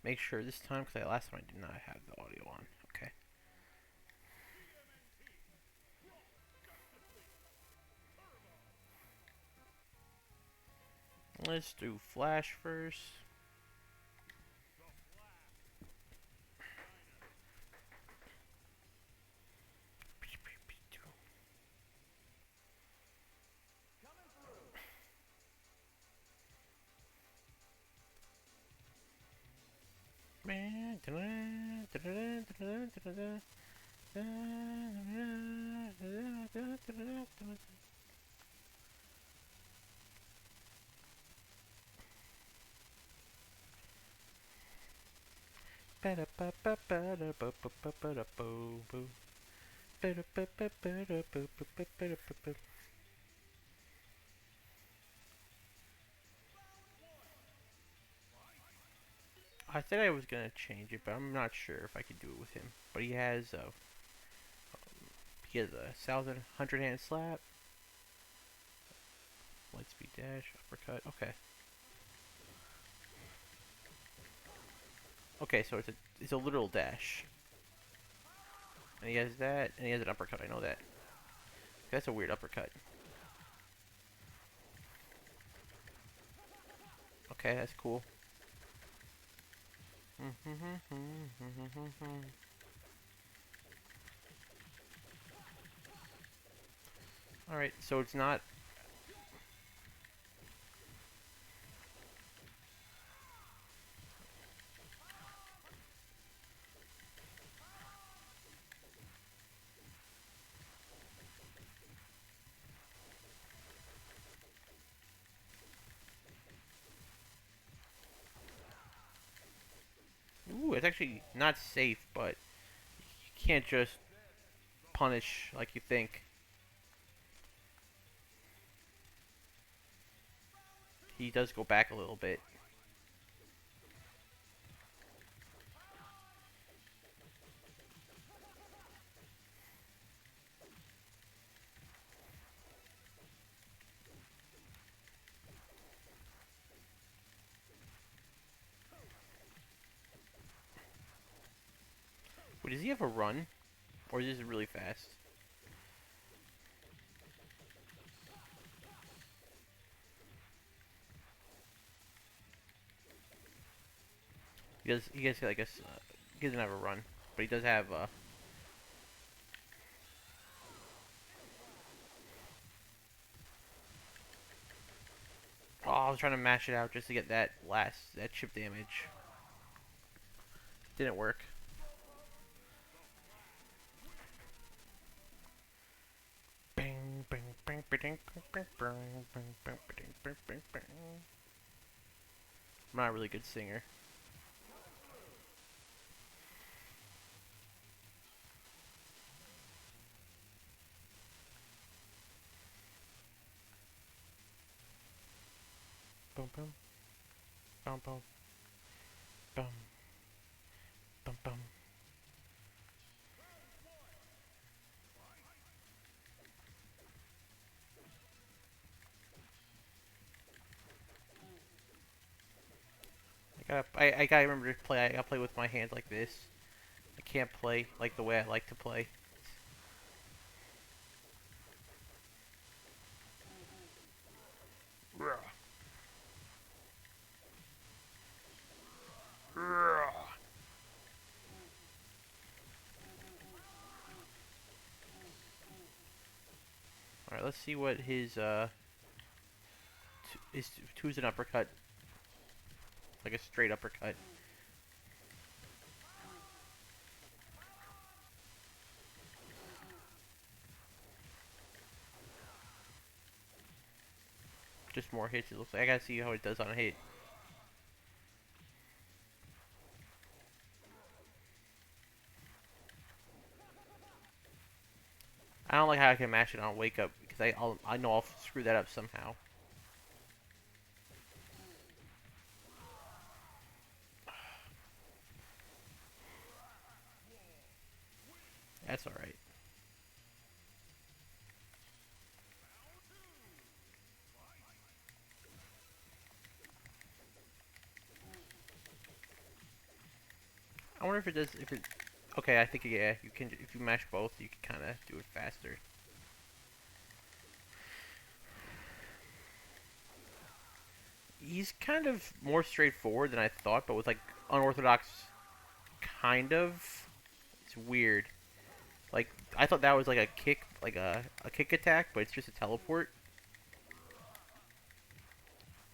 Make sure this time, because last time I did not have the audio on. Okay. Let's do Flash first. I said I was gonna change it, but I'm not sure if I could do it with him. But he has a 1,100 hand slap, light speed dash, uppercut. Okay. Okay, so it's a literal dash, and he has that, and he has an uppercut. I know that. That's a weird uppercut. Okay, that's cool. All right, so it's not. Ooh, it's actually not safe, but you can't just punish like you think. He does go back a little bit. Wait, does he have a run? Or is this really fast? He does like he doesn't have a run. But he does have oh, I was trying to mash it out just to get that chip damage. Didn't work. Bing, bing, bing, bing, bing, bing, bing, bing, bing, bing, bing, bing. I'm not a really good singer. Boom, boom, boom, boom, boom, boom, boom. I gotta remember to play. I gotta play with my hands like this. I can't play like the way I like to play. All right, let's see what his two's an uppercut, like a straight uppercut. Just more hits. It looks like I gotta see how it does on a hit. I don't like how I can mash it on wake up because I know I'll screw that up somehow. That's all right. wonder if it does. If it. Okay, I think yeah. You can if you mash both, you can kind of do it faster. He's kind of more straightforward than I thought, but with like unorthodox kind of. It's weird. Like I thought that was like a kick, like a kick attack, but it's just a teleport.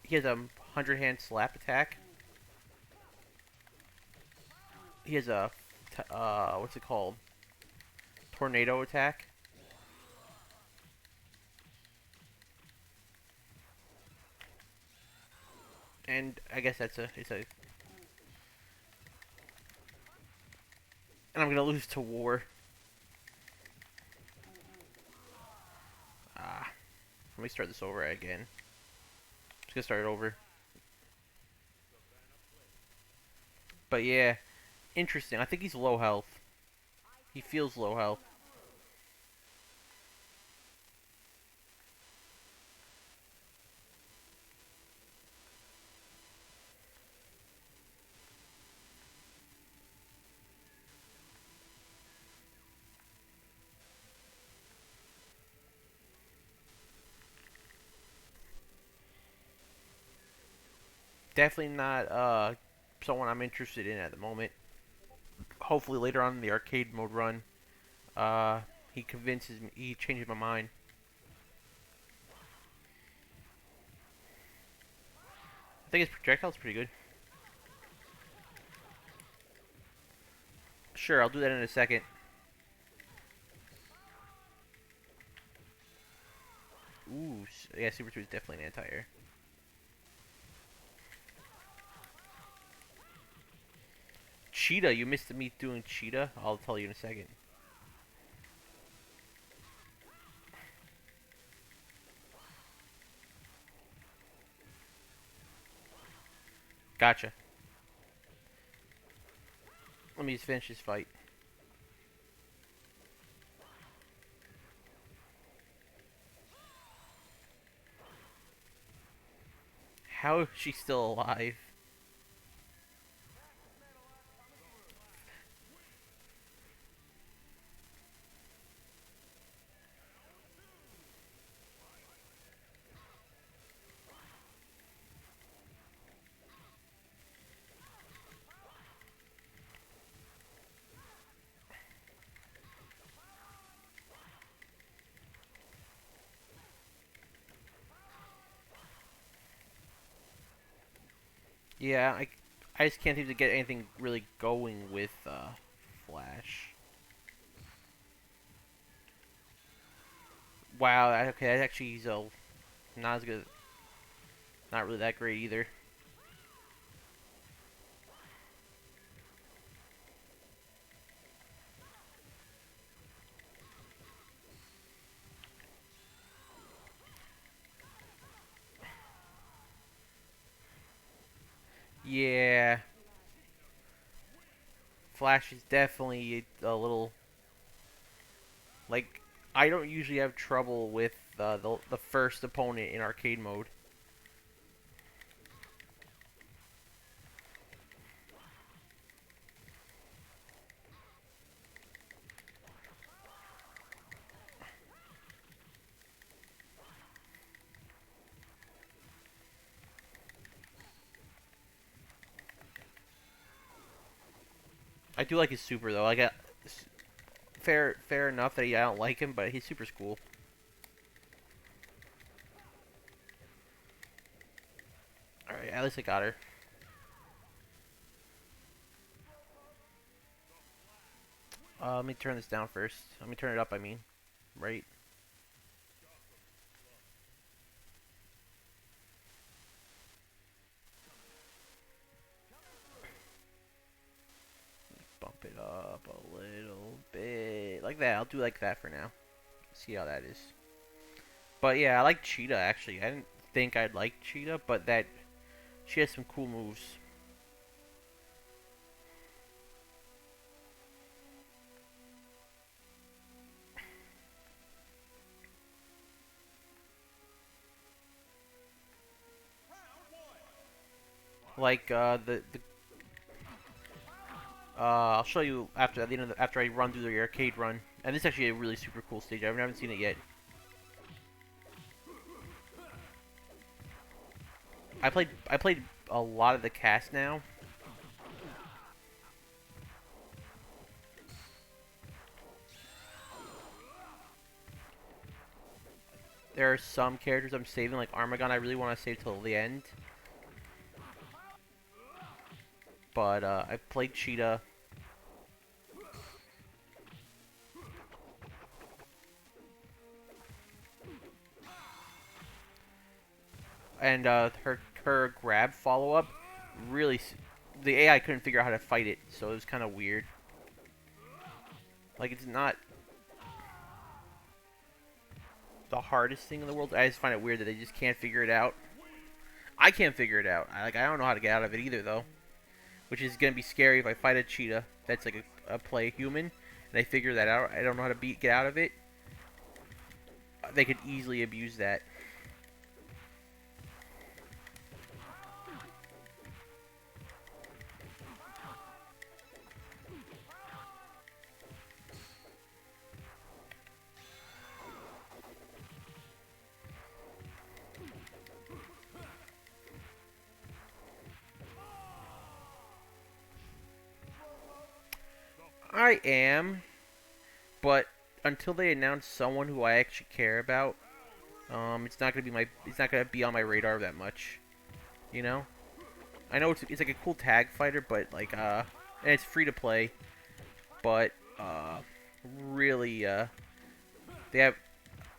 He has a 100 hand slap attack. He has a what's it called? Tornado attack. And I guess that's a it's a. And I'm gonna lose to war. Ah, let me start this over again. Just gonna start it over. But yeah, interesting. I think he's low health. He feels low health. Definitely not someone I'm interested in at the moment. Hopefully later on in the arcade mode run, uh, he convinces me. He changes my mind. I think his projectile's pretty good. Sure, I'll do that in a second. Ooh, yeah, Super 2 is definitely an anti-air. Cheetah, you missed me doing Cheetah. I'll tell you in a second. Gotcha. Let me just finish this fight. How is she still alive? Yeah, I just can't seem to get anything really going with Flash. Wow, okay, that actually is not as good. Not really that great either. Yeah, Flash is definitely a little like I don't usually have trouble with the first opponent in arcade mode. I do like his super though. I got fair enough that I don't like him, but his super's cool. All right, at least I got her. Let me turn this down first. Let me turn it up. I mean, right. Bump it up a little bit, like that. I'll do like that for now. See how that is. But yeah, I like Cheetah actually. I didn't think I'd like Cheetah, but that she has some cool moves. Like the I'll show you after at the end of after I run through the arcade run. And this is actually a really super cool stage. I haven't seen it yet. I played a lot of the cast now. There are some characters I'm saving, like Armagon. I really want to save till the end. But I played Cheetah. And her grab follow up really the AI couldn't figure out how to fight it, so it was kind of weird. Like, it's not the hardest thing in the world. I just find it weird that they just can't figure it out. I can't figure it out. I don't know how to get out of it either, though. Which is gonna be scary if I fight a cheetah that's like a play human, and I figure that out. I don't know how to get out of it. They could easily abuse that. I am, but until they announce someone who I actually care about, it's not gonna be on my radar that much. You know, I know it's like a cool tag fighter, but like and it's free to play, but really they have,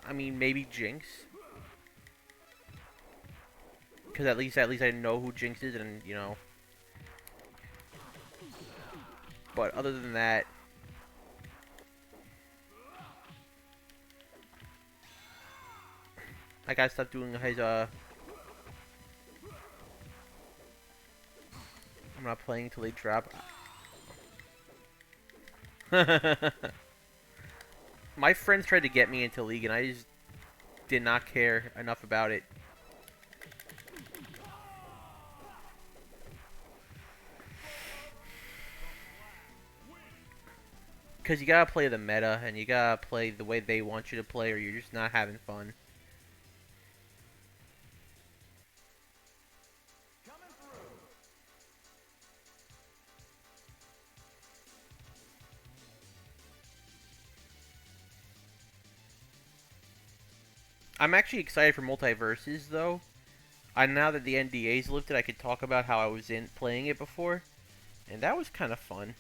I mean, maybe Jinx, because at least I know who Jinx is, and you know. But other than that, I gotta stop doing his I'm not playing until they drop. My friends tried to get me into League, and I just did not care enough about it. Because you gotta play the meta, and you gotta play the way they want you to play, or you're just not having fun. I'm actually excited for multiverses, though. Now that the NDA's lifted, I could talk about how I was in playing it before, and that was kind of fun.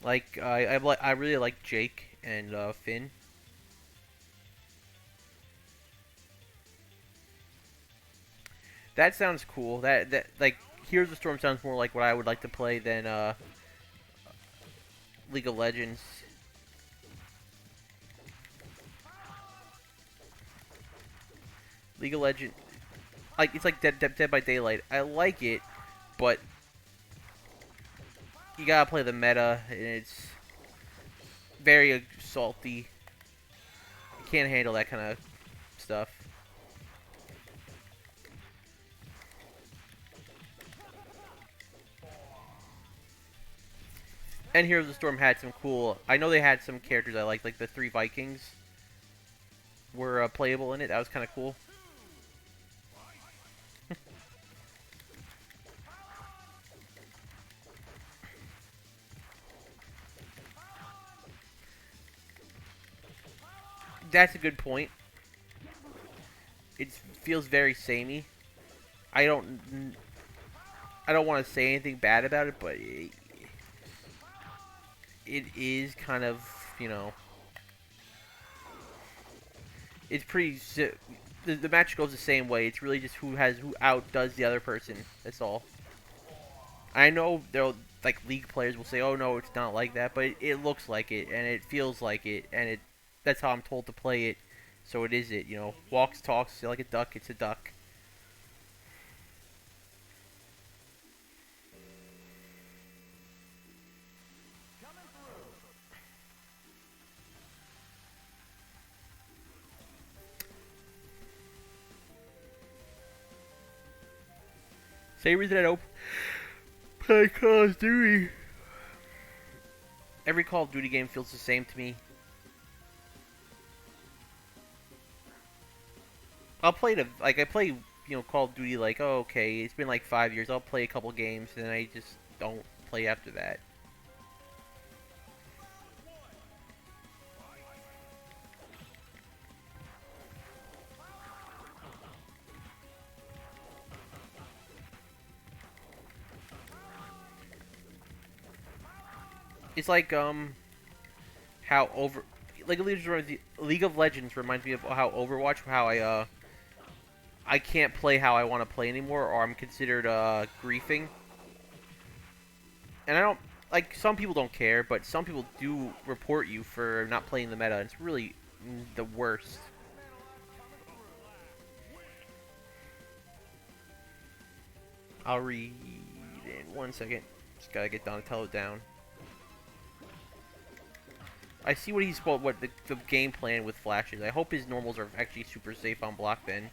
Like I really like Jake and Finn. That sounds cool. That like Here's the Storm sounds more like what I would like to play than League of Legends. League of Legends, like it's like Dead by Daylight. I like it, but you gotta play the meta, and it's very salty. You can't handle that kind of stuff. And Heroes of the Storm had some cool. I know they had some characters I liked, like the three Vikings were playable in it. That was kind of cool. That's a good point. It feels very samey. I don't. I don't want to say anything bad about it, but it is kind of, you know, it's pretty. The match goes the same way. It's really just who outdoes the other person. That's all. I know they'll like League players will say, "Oh no, it's not like that," but it looks like it and it feels like it, and it that's how I'm told to play it. So it is it. You know, walks, talks like a duck. It's a duck. Sabers that open. play Call of Duty. Every Call of Duty game feels the same to me. I'll play I play, Call of Duty like, oh, okay, it's been like 5 years. I'll play a couple games and then I just don't play after that. It's like how over League of Legends reminds me of how Overwatch, how I can't play how I want to play anymore, or I'm considered griefing. And I don't like, some people don't care, but some people do report you for not playing the meta. And it's really the worst. I'll read in 1 second. Just gotta get Donatello down. I see what the game plan with Flash is. I hope his normals are actually super safe on block then.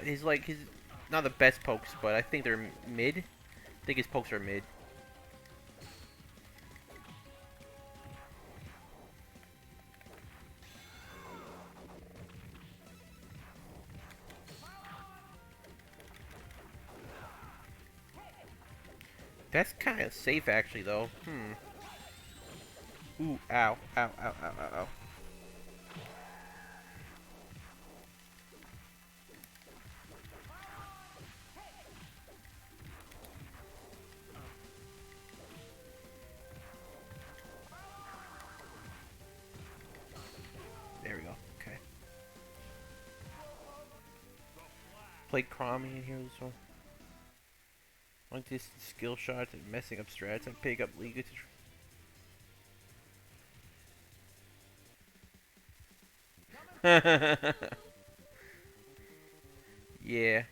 He's not the best pokes, but I think they're mid. I think his pokes are mid. That's kind of safe, actually, though. Ooh, ow, ow, ow, ow, ow, ow. There we go. Okay. Play Cromie in here this one. Long distance skill shots and messing up strats. I pick up League. Yeah.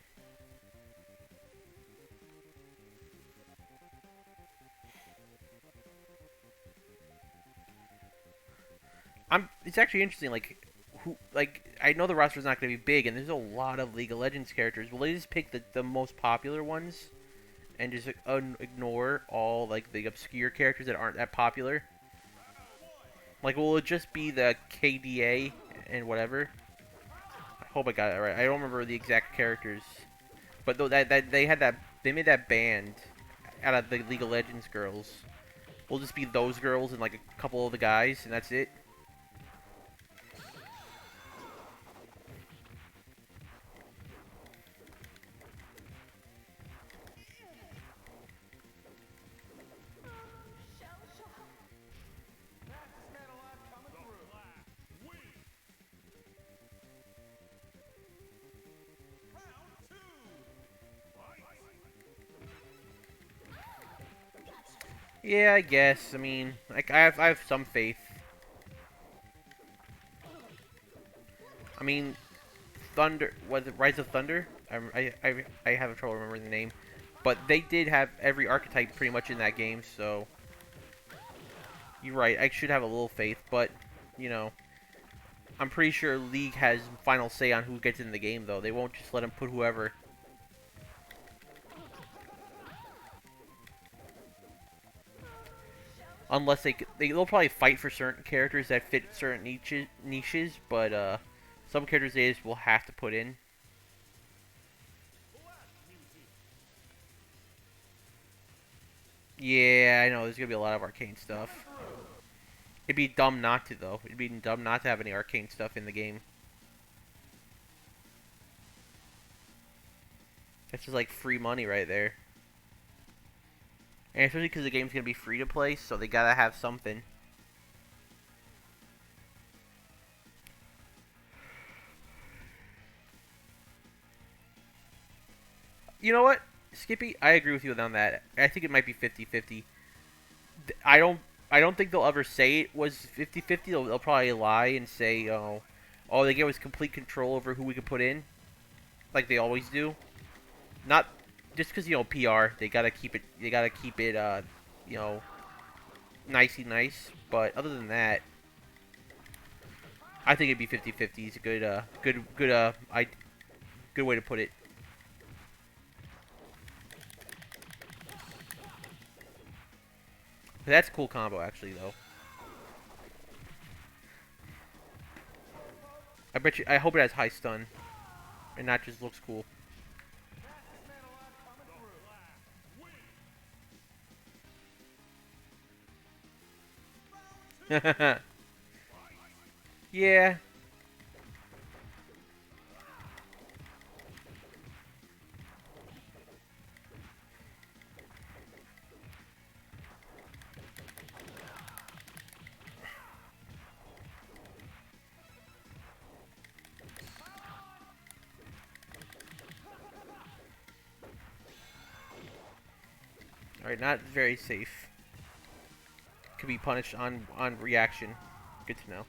It's actually interesting, I know the roster's not going to be big, and there's a lot of League of Legends characters. Will they just pick the most popular ones and just ignore all the obscure characters that aren't that popular? Like, will it just be the KDA and whatever? I hope I got it right. I don't remember the exact characters, but though that they made that band out of the League of Legends girls. Will just be those girls and like a couple of the guys, and that's it. Yeah, I guess. I mean, I have some faith. I mean, Thunder, was it Rise of Thunder? I have trouble remembering the name, but they did have every archetype pretty much in that game. So you're right. I should have a little faith, but you know, I'm pretty sure League has final say on who gets in the game, though. They won't just let them put whoever. Unless they'll probably fight for certain characters that fit certain niches, but some characters they just will have to put in. Yeah, I know there's gonna be a lot of arcane stuff. It'd be dumb not to, though. It'd be dumb not to have any arcane stuff in the game. That's just like free money right there. And especially because the game's gonna be free to play, so they gotta have something. You know what, Skippy? I agree with you on that. I think it might be 50-50. I don't I don't think they'll ever say it was 50-50. They'll probably lie and say, oh, they gave us complete control over who we could put in, like they always do. Not just because PR. They gotta keep it. They gotta keep it. You know, nicey nice. But other than that, I think it'd be 50-50. It's a good way to put it. But that's a cool combo, actually, though. I bet you. I hope it has high stun, and not just looks cool. Yeah. All right, not very safe. Could be punished on reaction. Good to know.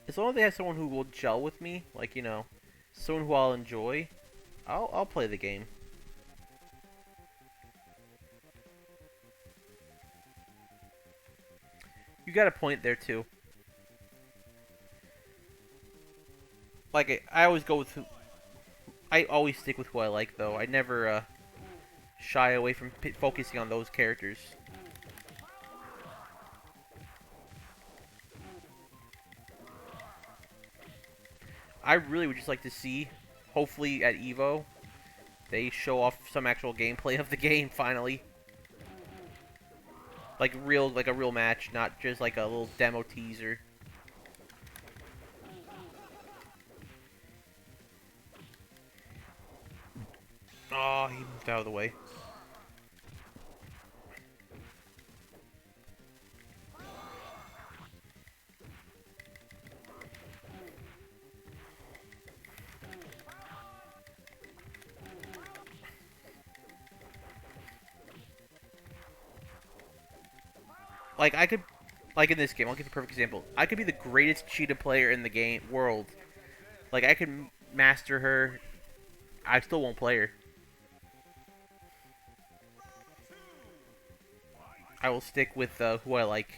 As long as they have someone who will gel with me, like someone who I'll enjoy, I'll play the game. You got a point there too. Like I always go with I always stick with who I like though. I never shy away from focusing on those characters. I really would just like to see, hopefully at Evo, they show off some actual gameplay of the game finally. Like a real match, not just like a little demo teaser. Oh, he moved out of the way. Like I could, like in this game, I'll give you a perfect example. I could be the greatest cheetah player in the game world. Like I could master her. I still won't play her. I will stick with who I like.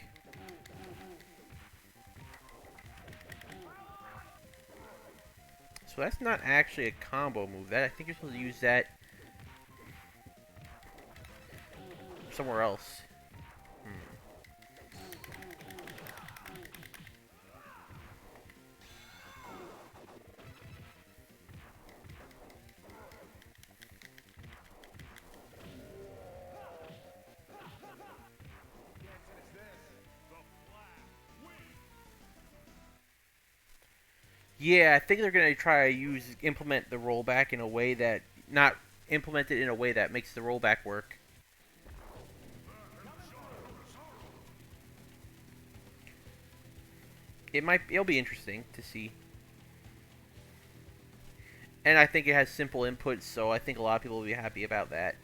So that's not actually a combo move. That I think you're supposed to use that somewhere else. Yeah, I think they're gonna try to implement the rollback in a way that not implement it in a way that makes the rollback work. It'll be interesting to see. And I think it has simple inputs, so I think a lot of people will be happy about that.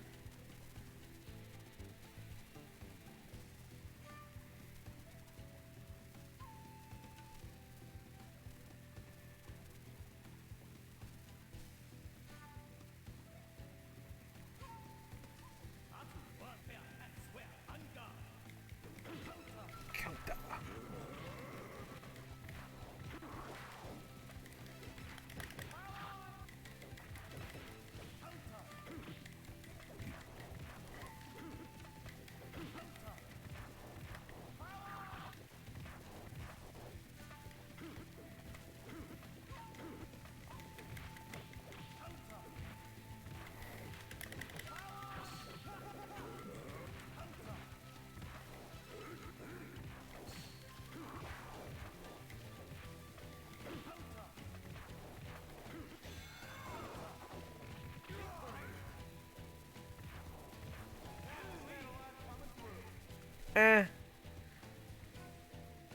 Eh,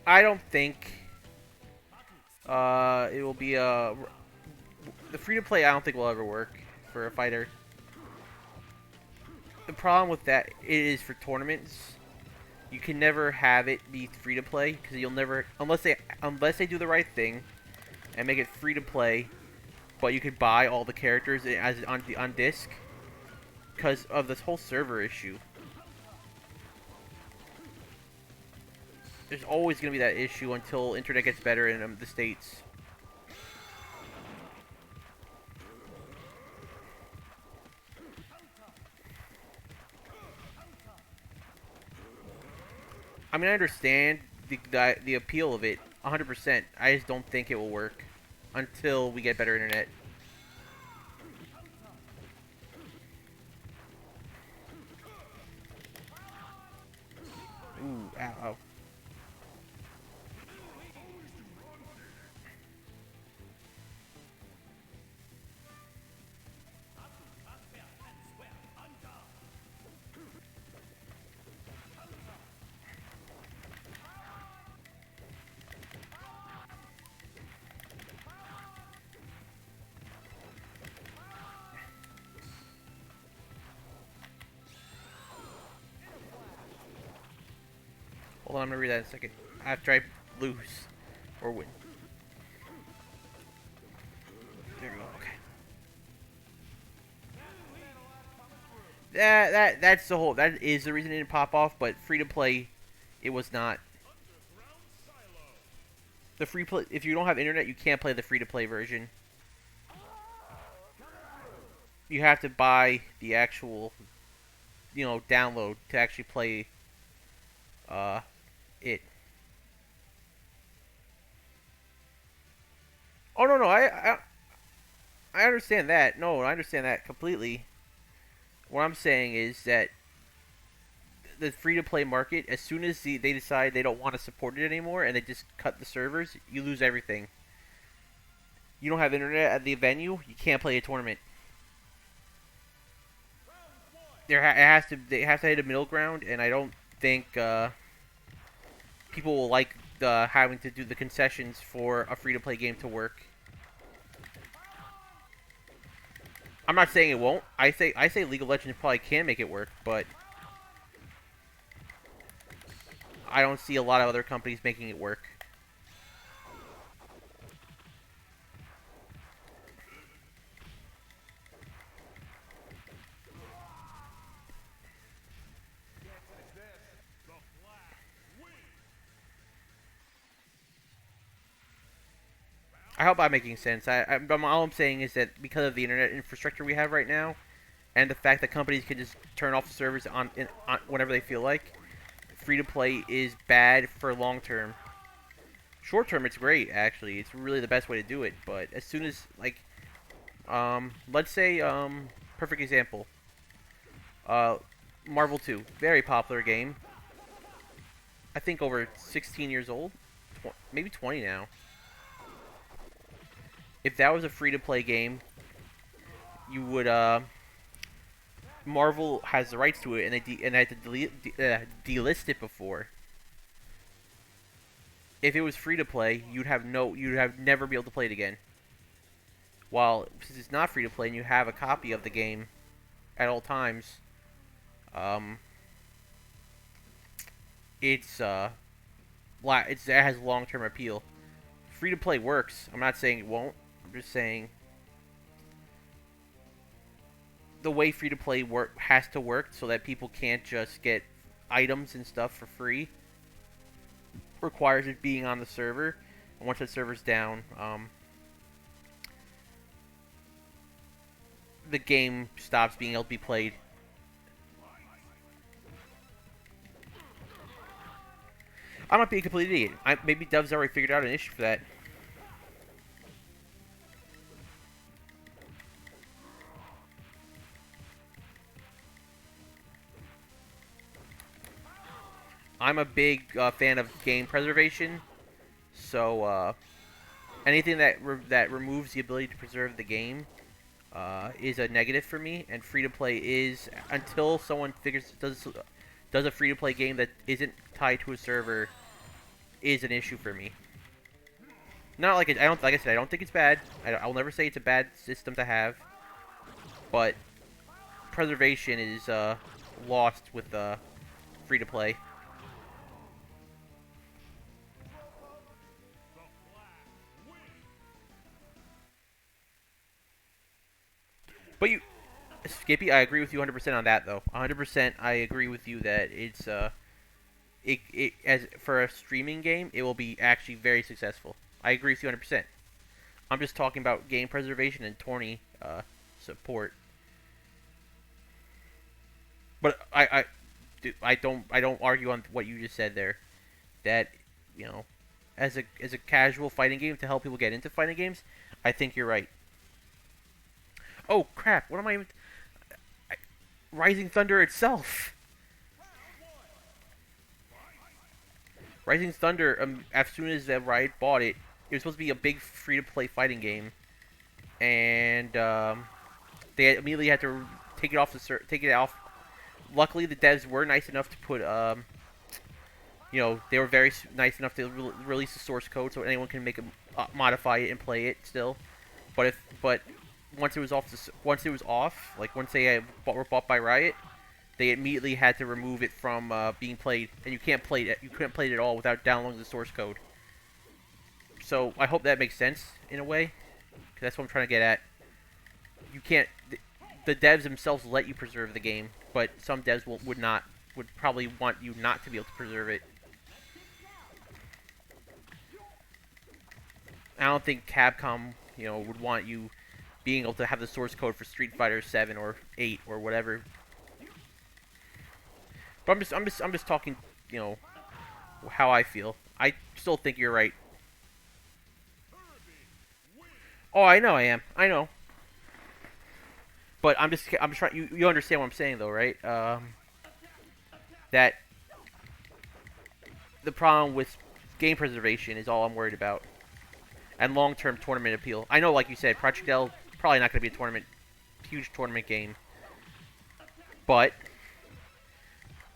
I don't think it will be the free to play. I don't think will ever work for a fighter. The problem with that it is for tournaments. You can never have it be free to play because you'll never unless they do the right thing. and make it free to play, but you could buy all the characters as on disc because of this whole server issue. There's always going to be that issue until internet gets better in the States. I mean, I understand the appeal of it 100%. I just don't think it will work until we get better internet. Ooh, ow, ow. Hold on, I'm gonna read that in a second. After I lose or win. There we go. Okay. That's the whole. That is the reason it didn't pop off. But free to play, it was not. The free play. If you don't have internet, you can't play the free to play version. You have to buy the actual, download to actually play. It. Oh no, I understand that. No, I understand that completely. What I'm saying is that the free to play market, as soon as they decide they don't want to support it anymore and they just cut the servers, you lose everything. You don't have internet at the venue, you can't play a tournament. They have to hit a middle ground, and I don't think people will like having to do the concessions for a free to play game to work. I'm not saying it won't. I say League of Legends probably can make it work, but I don't see a lot of other companies making it work. I hope I'm making sense. All I'm saying is that because of the internet infrastructure we have right now, and the fact that companies can just turn off the servers on whenever they feel like, free to play is bad for long term. Short term, it's great actually. It's really the best way to do it. But as soon as let's say perfect example, uh, Marvel 2, very popular game. I think over 16 years old, maybe 20 now. If that was a free to play game, you would Marvel has the rights to it, and they had to delist it before. If it was free to play, you'd have never be able to play it again. While since it's not free to play and you have a copy of the game at all times, um, it has long term appeal. Free to play works. I'm not saying it won't. I'm just saying the way free to play has to work so that people can't just get items and stuff for free. Requires it being on the server, and once that server's down, the game stops being able to be played. I might be a complete idiot. Maybe Dev's already figured out an issue for that. I'm a big fan of game preservation, so anything that removes the ability to preserve the game is a negative for me. And free to play is until someone does a free to play game that isn't tied to a server is an issue for me. Not like I don't like I said I don't think it's bad. I'll never say it's a bad system to have, but preservation is lost with free to play. But you, Skippy, I agree with you 100% on that though. 100%, I agree with you that it as for a streaming game, it will be actually very successful. I agree with you 100%. I'm just talking about game preservation and tourney support. But I don't argue on what you just said there. That you know, as a casual fighting game to help people get into fighting games, I think you're right. Oh crap! What am I? Rising Thunder itself. Rising Thunder. As soon as Riot bought it, it was supposed to be a big free-to-play fighting game, and they immediately had to take it off. Luckily, the devs were nice enough to put they were very nice enough to release the source code so anyone can modify it and play it still. But once it was off, like once they were bought by Riot, they immediately had to remove it from being played, and you can't play it. You couldn't play it at all without downloading the source code. So I hope that makes sense in a way, because that's what I'm trying to get at. You can't. The devs themselves let you preserve the game, but some devs would probably want you not to be able to preserve it. I don't think Capcom, would want you being able to have the source code for Street Fighter 7 or 8 or whatever. But I'm just talking, how I feel. I still think you're right. Oh, I know I am. I know. But I'm trying. You understand what I'm saying though, right? That the problem with game preservation is all I'm worried about, and long-term tournament appeal. I know, like you said, Project L probably not going to be a huge tournament game, but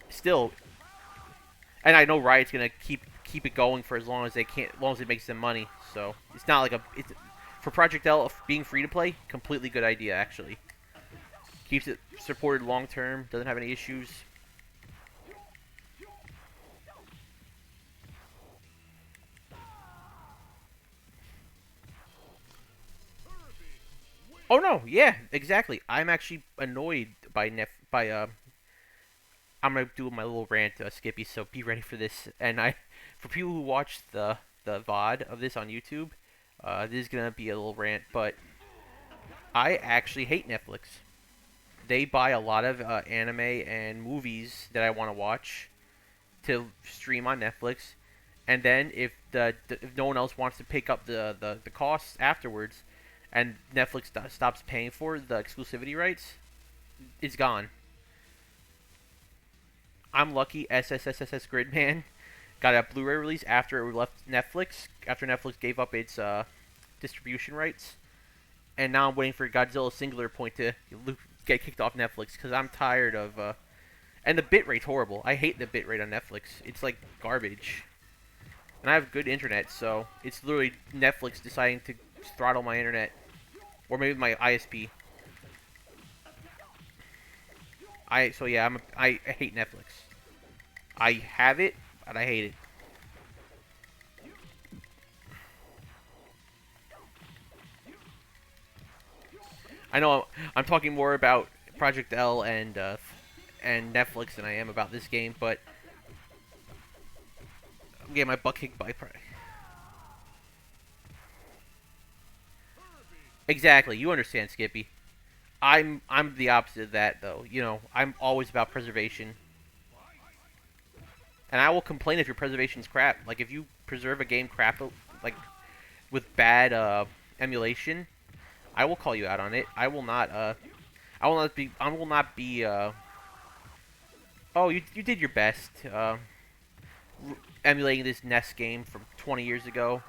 still, and I know Riot's going to keep it going for as long as they can, as long as it makes them money. So it's not like it's for Project L being free to play, completely good idea actually. Keeps it supported long term, doesn't have any issues. Oh no, yeah, exactly. I'm actually annoyed by I'm gonna do my little rant, Skippy. So be ready for this. And for people who watch the VOD of this on YouTube, this is gonna be a little rant. But I actually hate Netflix. They buy a lot of anime and movies that I want to watch to stream on Netflix, and then if no one else wants to pick up the costs afterwards, and Netflix stops paying for the exclusivity rights, it's gone. I'm lucky SSSSS Gridman got a Blu-ray release after it left Netflix, after Netflix gave up its distribution rights, and now I'm waiting for Godzilla Singular Point to get kicked off Netflix because I'm tired of. And the bitrate's horrible. I hate the bitrate on Netflix. It's like garbage. And I have good internet, so it's literally Netflix deciding to throttle my internet, or maybe my ISP. I hate Netflix. I have it, but I hate it. I know I'm talking more about Project L and Netflix than I am about this game, but I'm getting my butt kicked by Exactly, you understand, Skippy. I'm the opposite of that, though. I'm always about preservation, and I will complain if your preservation's crap. Like if you preserve a game crap, like with bad emulation, I will call you out on it. I will not. I will not be. I will not be. Oh, you did your best. Emulating this NES game from 20 years ago.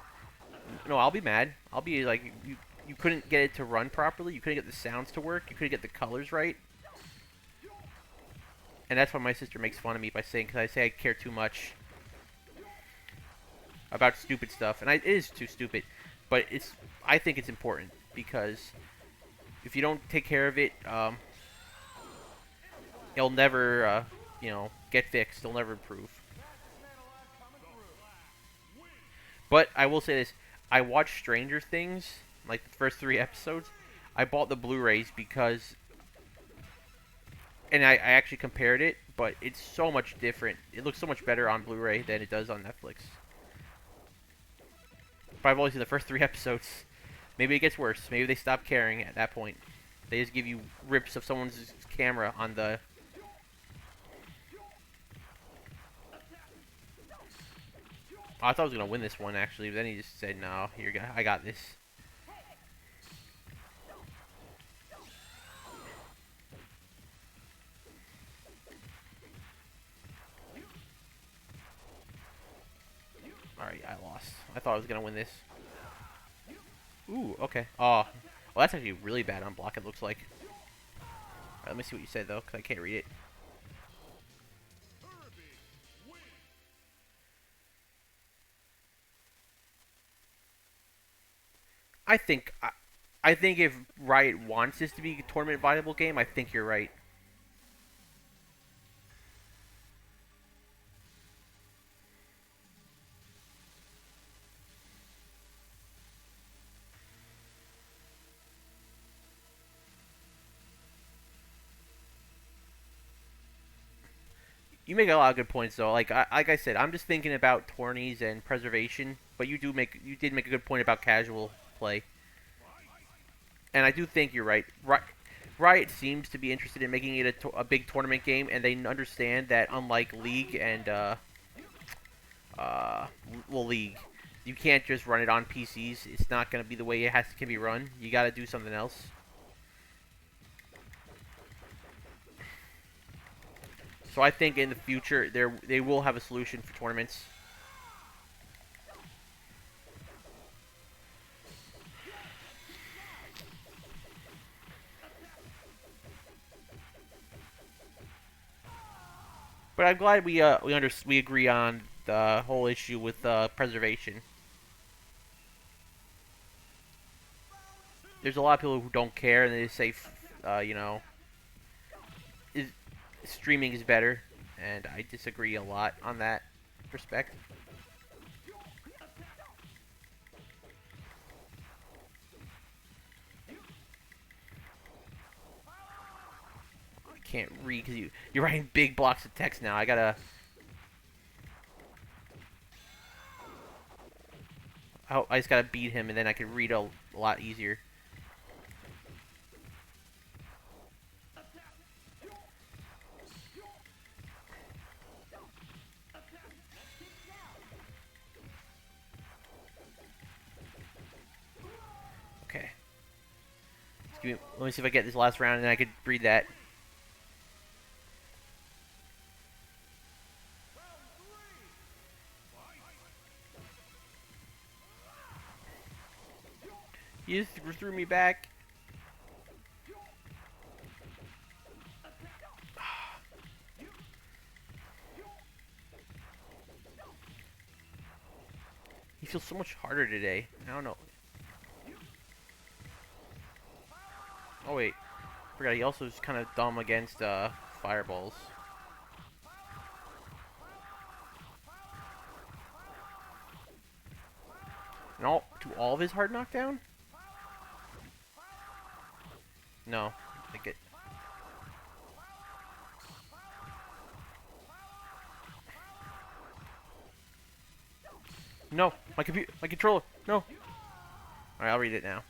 No, I'll be mad. I'll be like, you couldn't get it to run properly. You couldn't get the sounds to work. You couldn't get the colors right. And that's why my sister makes fun of me by saying, because I say I care too much about stupid stuff, and it is too stupid. But I think it's important because if you don't take care of it, it'll never, get fixed. It'll never improve. But I will say this: I watched Stranger Things, like the first 3 episodes. I bought the Blu-rays because, and I actually compared it, but it's so much different. It looks so much better on Blu-ray than it does on Netflix. But I've only seen the first 3 episodes. Maybe it gets worse. Maybe they stop caring at that point. They just give you rips of someone's camera on the. Oh, I thought I was gonna win this one actually, but then he just said, "No, I got this." All right, I lost. I thought I was gonna win this. Ooh, okay. Oh, well, that's actually really bad on block. It looks like. All right, let me see what you said though, cause I can't read it. I think I think if Riot wants this to be a tournament viable game, I think you're right. You make a lot of good points though. Like I said, I'm just thinking about tourneys and preservation, but you did make a good point about casual play. And I do think you're right. Riot seems to be interested in making it a big tournament game, and they understand that unlike League and uh, League, you can't just run it on PCs. It's not going to be the way can be run. You got to do something else. So I think in the future they will have a solution for tournaments. But I'm glad we agree on the whole issue with preservation. There's a lot of people who don't care and they say, you know, is, streaming is better, and I disagree a lot on that respect. I can't read because you're writing big blocks of text now. I just gotta beat him, and then I can read a lot easier. Okay. Let me see if I get this last round, and then I could read that. You just threw me back. He feels so much harder today. I don't know. Oh wait, forgot he also is kind of dumb against fireballs. And all of his hard knockdown? No, I get. No, my controller. No. All right, I'll read it now.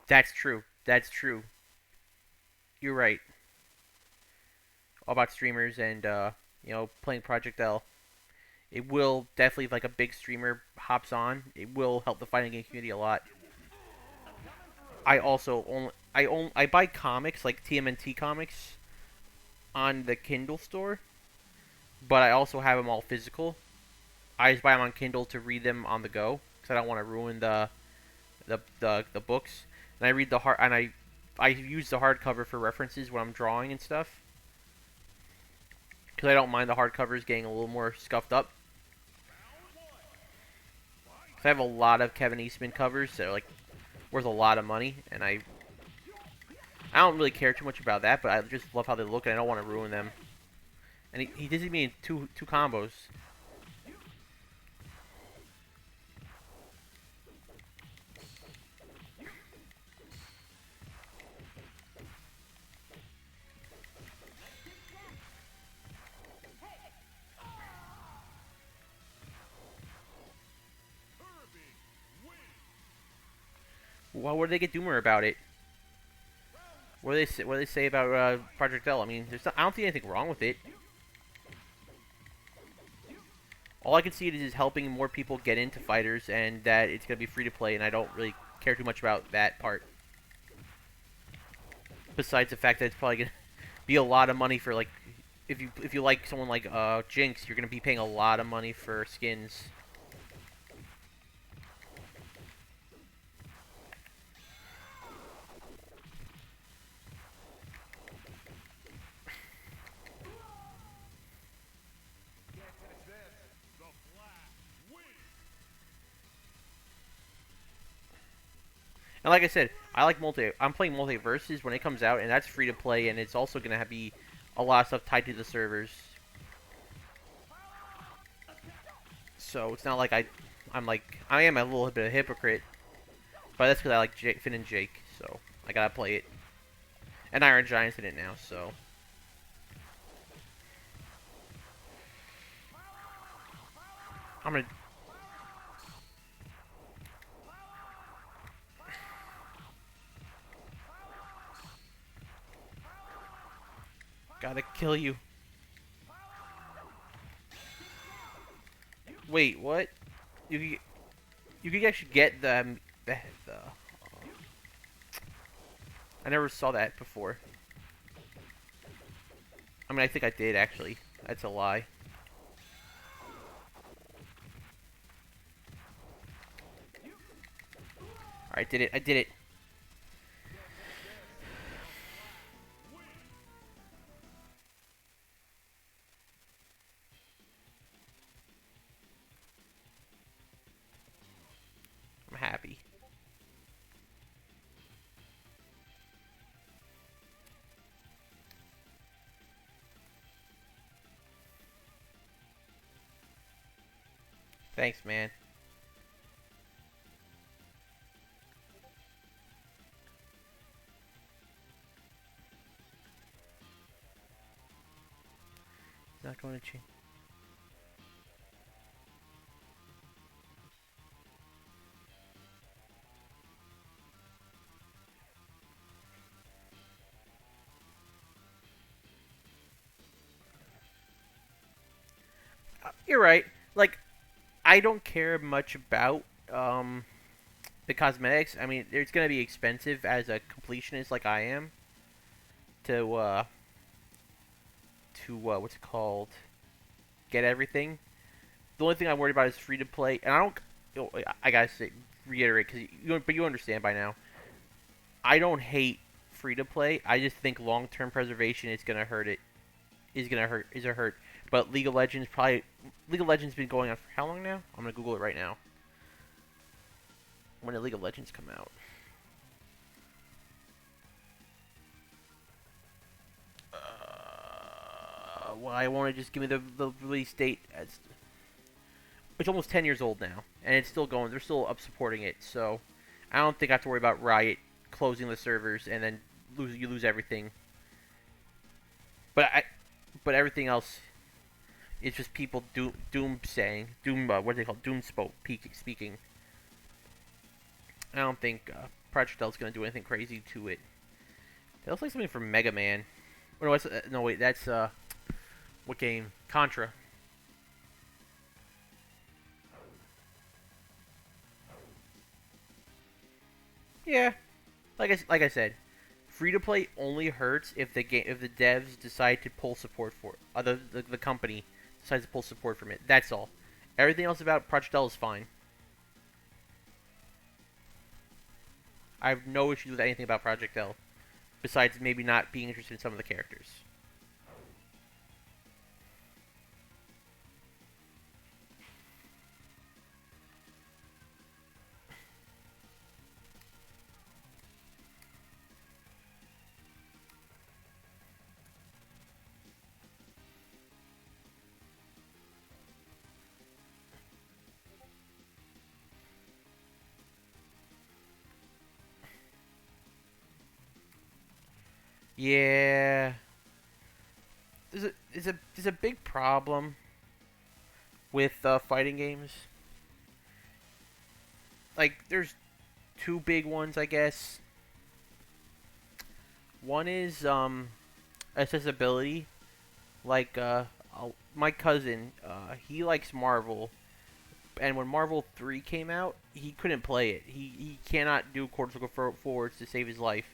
That's true. That's true. You're right. All about streamers and playing Project L. It will definitely, if like a big streamer hops on, it will help the fighting game community a lot. I also I buy comics like TMNT comics on the Kindle store, but I also have them all physical. I just buy them on Kindle to read them on the go because I don't want to ruin the books. And I read the hard and I use the hardcover for references when I'm drawing and stuff because I don't mind the hardcovers getting a little more scuffed up. Cause I have a lot of Kevin Eastman covers that are like worth a lot of money, and I don't really care too much about that, but I just love how they look, and I don't want to ruin them. And he dizzied me in two combos. Well, what did they get Doomer about it? What do they say about Project L? I mean, I don't see anything wrong with it. All I can see it is helping more people get into fighters, and that it's gonna be free to play, and I don't really care too much about that part. Besides the fact that it's probably gonna be a lot of money for like, if you like someone like Jinx, you're gonna be paying a lot of money for skins. And like I said, I like multi. I'm playing multiverses when it comes out, and that's free to play, and it's also gonna be a lot of stuff tied to the servers. So it's not like I am a little bit of a hypocrite, but that's because I like Finn and Jake, so I gotta play it. And Iron Giant's in it now, so I'm gonna gotta kill you. Wait, what? You could, you could actually get the I never saw that before. I mean, I think I did actually. That's a lie. All right, did it. I did it. I'm happy. Thanks, man. It's not going to change. You're right. Like, I don't care much about the cosmetics. I mean, it's gonna be expensive as a completionist like I am to what's it called, get everything. The only thing I'm worried about is free to play, and I don't. You know, I gotta say, reiterate because you understand by now. I don't hate free to play. I just think long term preservation is gonna hurt it. Is a hurt. But League of Legends been going on for how long now? I'm gonna Google it right now. When did League of Legends come out? Why won't it just give me the release date? It's almost 10 years old now, and it's still going. They're still up supporting it, so I don't think I have to worry about Riot closing the servers and then you lose everything. But but everything else is just people doom saying what do they call speaking. I don't think Project L is going to do anything crazy to it. That looks like something from Mega Man. Oh, no, no wait, that's what game? Contra. Yeah, like I said, free to play only hurts if the devs decide to pull support for it. The company decides to pull support from it. That's all. Everything else about Project L is fine. I have no issues with anything about Project L, besides maybe not being interested in some of the characters. Yeah, there's a big problem with fighting games. Like, there's two big ones, I guess. One is accessibility. Like, my cousin, he likes Marvel, and when Marvel 3 came out, he couldn't play it. He cannot do quarter circle forwards to save his life.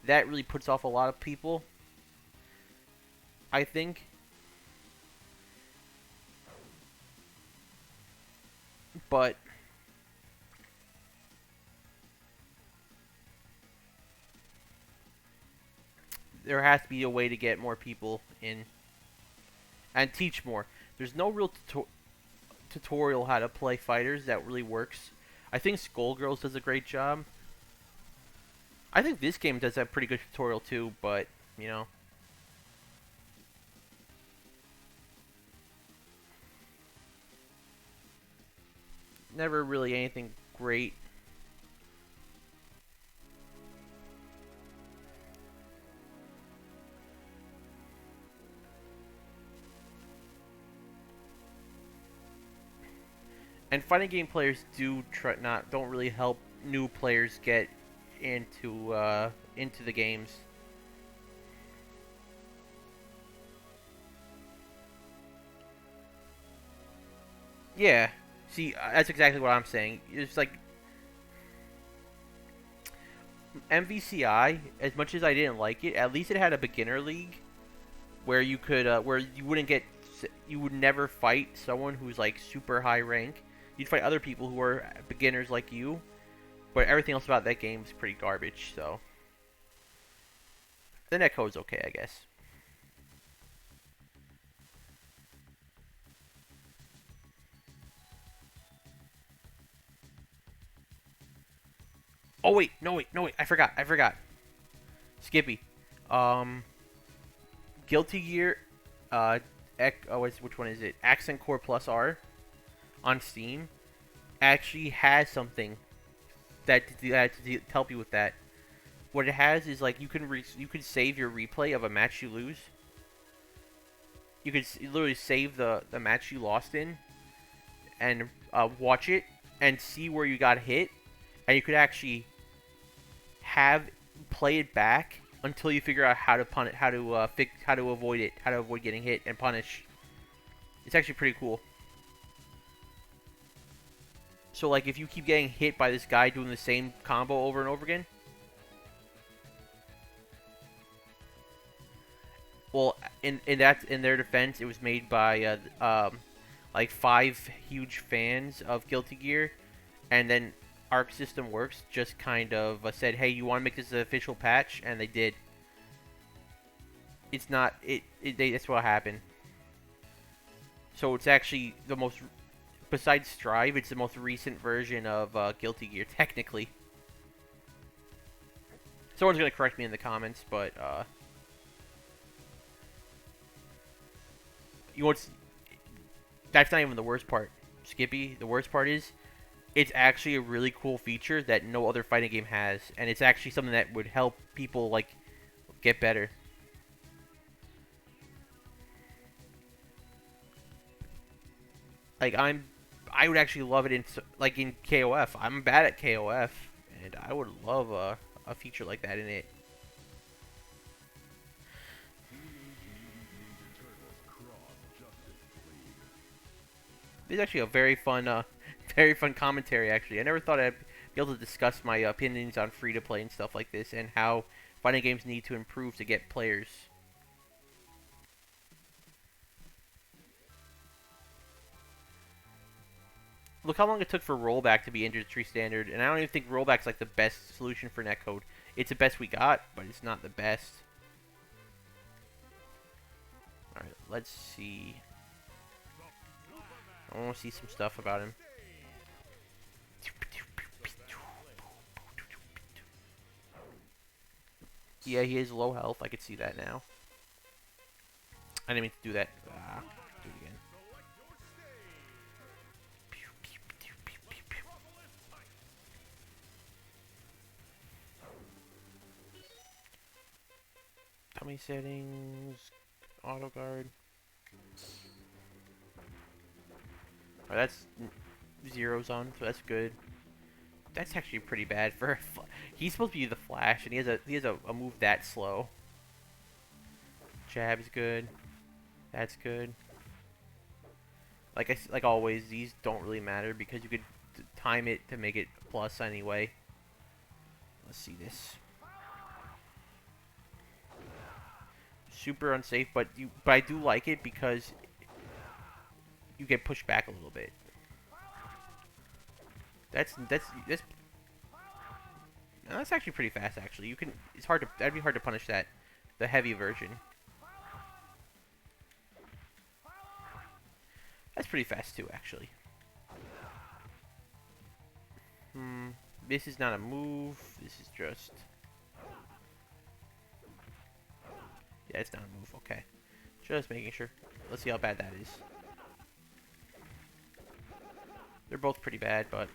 That really puts off a lot of people, I think. But there has to be a way to get more people in and teach more. There's no real tutorial how to play fighters that really works. I think Skullgirls does a great job. I think this game does a pretty good tutorial too, but you know, never really anything great. And fighting game players don't really help new players get into the games. Yeah. See, that's exactly what I'm saying. It's like MVCI. As much as I didn't like it, at least it had a beginner league where where you would never fight someone who's like super high rank. You'd fight other people who are beginners like you, but everything else about that game is pretty garbage. So the netcode's okay, I guess. Oh wait, no wait, no wait, I forgot. Skippy, um, Guilty Gear, which one is it? Accent Core Plus R on Steam actually has something to help you with that. What it has is like you can save your replay of a match you lose. You could literally save the match you lost in and watch it and see where you got hit, and you could actually have play it back until you figure out how to how to avoid it, how to avoid getting hit and punish. It's actually pretty cool. So like if you keep getting hit by this guy doing the same combo over and over again, well, in their defense, it was made by like 5 huge fans of Guilty Gear, and then Arc System Works just kind of said, "Hey, you want to make this an official patch?" And they did. It's not that's what happened. So it's actually the most, besides Strive, it's the most recent version of Guilty Gear technically. Someone's gonna correct me in the comments, but you know what's that's not even the worst part, Skippy. The worst part is it's actually a really cool feature that no other fighting game has, and it's actually something that would help people like get better. Like I would actually love it in KOF. I'm bad at KOF, and I would love a feature like that in it. It's actually a very fun, very fun commentary. Actually, I never thought I'd be able to discuss my opinions on free to play and stuff like this, and how fighting games need to improve to get players. Look how long it took for rollback to be industry standard, and I don't even think rollback's like the best solution for netcode. It's the best we got, but it's not the best. Alright, let's see. I want to see some stuff about him. Yeah, he is low health. I could see that now. I didn't mean to do that. Do it again. How many settings? Auto guard. Oh, that's zeros on, so that's good. That's actually pretty bad for. He's supposed to be the Flash, and he has a move that slow. Jab's good. That's good. Like always, these don't really matter because you could time it to make it plus anyway. Let's see this. Super unsafe, but I do like it because you get pushed back a little bit. That's no, that's actually pretty fast. Actually, you can. It's hard to. That'd be hard to punish that. The heavy version. That's pretty fast too, actually. This is not a move. This is just. Yeah, it's not a move. Okay. Just making sure. Let's see how bad that is. They're both pretty bad, but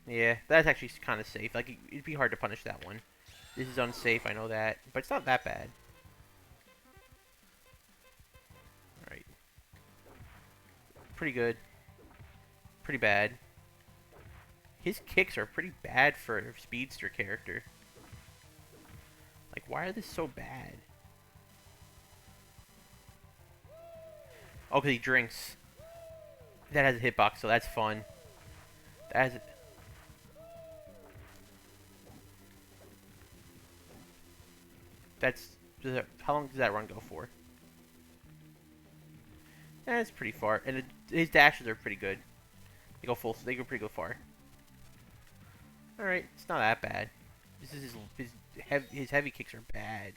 yeah, that's actually kind of safe. Like it'd be hard to punish that one. This is unsafe. I know that, but it's not that bad. All right. Pretty good. Pretty bad. His kicks are pretty bad for a speedster character. Like, why are they so bad? Oh, because he drinks. That has a hitbox, so that's fun. That has. That's. How long does that run go for? That's pretty far, and his dashes are pretty good. They go full. They go pretty far. All right, it's not that bad. This is his heavy kicks are bad.